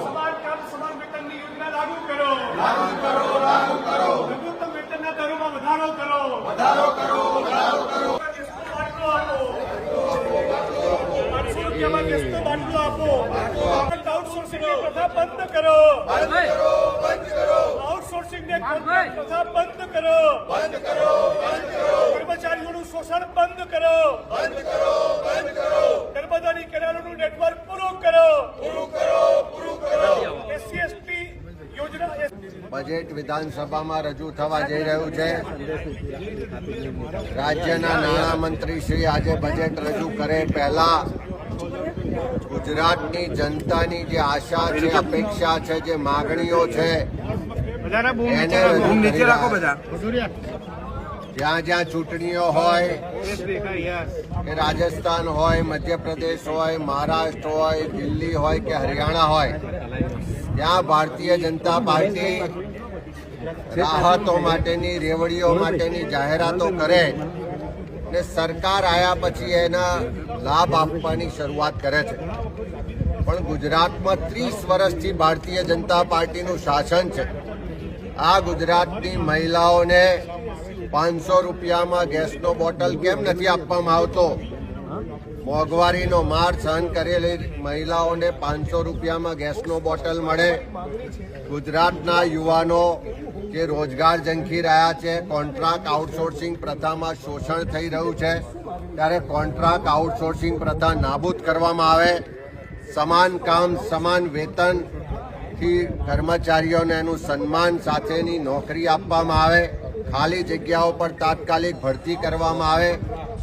સમાન કામ સમાન વેતનની યોજના લાગુ કરો. લઘુત્તમ વેતનના દરોમાં વધારો કરો. ગેસનો બાટલો આપો. 500 રૂપિયામાં ગેસનો બાટલો આપો. આઉટસોર્સિંગની પ્રથા બંધ કરો. આઉટસોર્સિંગની પ્રથા બંધ કરો. કર્મચારીઓનું શોષણ બંધ કરો. નર્મદાની કેનાલોનું નેટવર્ક પૂરું કરો. એસસી/એસટી યોજના બજેટ વિધાનસભામાં રજૂ થવા જઈ રહ્યું છે. રાજ્યના નાણામંત્રી શ્રી આજે બજેટ રજૂ કરે પહેલા ગુજરાતની જનતાની જે આશા છે, અપેક્ષા છે, જે માગણીઓ છે એને જ્યાં જ્યાં ચૂંટણીઓ હોય કે રાજસ્થાન હોય, મધ્યપ્રદેશ હોય, મહારાષ્ટ્ર હોય, દિલ્હી હોય કે હરિયાણા હોય, ત્યાં ભારતીય જનતા પાર્ટી રાહતો માટેની, રેવડીઓ માટેની જાહેરાતો કરે ને સરકાર આવ્યા પછી એના લાભ આપવાની શરૂઆત કરે છે. પણ ગુજરાતમાં 30 વર્ષથી ભારતીય જનતા પાર્ટીનું શાસન છે. આ ગુજરાતની મહિલાઓને 500 રૂપિયામાં ગેસનો બોટલ કેમ નથી આપવામાં આવતો? મોંઘવારીનો માર સહન કરેલી મહિલાઓને 500 રૂપિયામાં ગેસનો બોટલ મળે. ગુજરાતના યુવાનો જે રોજગાર ઝંખી રહ્યા છે, કોન્ટ્રાક્ટ આઉટસોર્સિંગ પ્રથામાં શોષણ થઈ રહ્યું છે, ત્યારે કોન્ટ્રાક્ટ આઉટસોર્સિંગ પ્રથા નાબૂદ કરવામાં આવે. સમાન કામ સમાન વેતનથી કર્મચારીઓને એનું સન્માન સાથેની નોકરી આપવામાં આવે. ખાલી જગ્યાઓ પર તાત્કાલિક ભરતી કરવામાં આવે.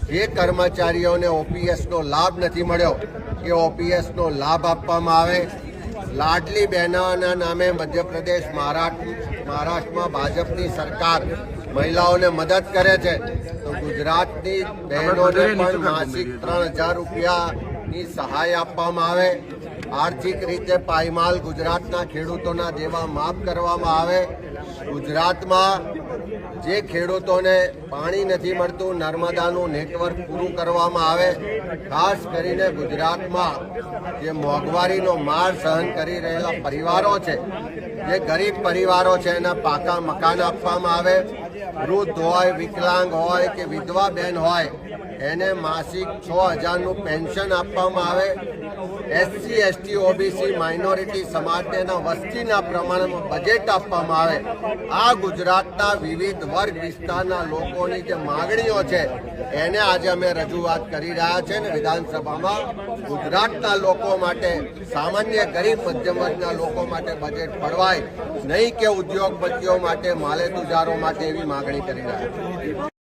જે કર્મચારીઓને ઓપીએસનો લાભ નથી મળ્યો એ ઓપીએસનો લાભ આપવામાં આવે. લાડલી બહેનોના નામે મધ્યપ્રદેશ, મહારાષ્ટ્રમાં ભાજપની સરકાર મહિલાઓને મદદ કરે છે, તો ગુજરાતની બહેનોને પણ માસિક 3000 રૂપિયાની સહાય આપવામાં આવે. આર્થિક રીતે પાયમાલ ગુજરાતના ખેડૂતોના દેવા માફ કરવામાં આવે. ગુજરાતમાં જે ખેડૂતોને પાણી નથી મળતું, નર્મદાનું નેટવર્ક પૂરું કરવામાં આવે. ખાસ કરીને ગુજરાતમાં જે મોંઘવારીનો માર સહન કરી રહેલા પરિવારો છે, જે ગરીબ પરિવારો છે, એના પાકા મકાન આપવામાં આવે. વૃદ્ધ હોય, વિકલાંગ હોય કે વિધવા બેન હોય, એને માસિક 6000નું પેન્શન આપવામાં આવે. એસસી, એસટી, ઓબીસી, માઇનોરિટી સમાજને વસ્તીના પ્રમાણમાં બજેટ આપવામાં આવે. આ ગુજરાતના વિવિધ વર્ગ વિસ્તારના લોકોની જે માગણીઓ છે એને આજે અમે રજૂઆત કરી રહ્યા છે ને વિધાનસભામાં ગુજરાતના લોકો માટે, સામાન્ય ગરીબ મધ્યમ વર્ગના લોકો માટે બજેટ ફળવાય નહીં કે ઉદ્યોગપતિઓ માટે, માલેતુજારો માટે એવી માગણી કરી રહ્યા છે.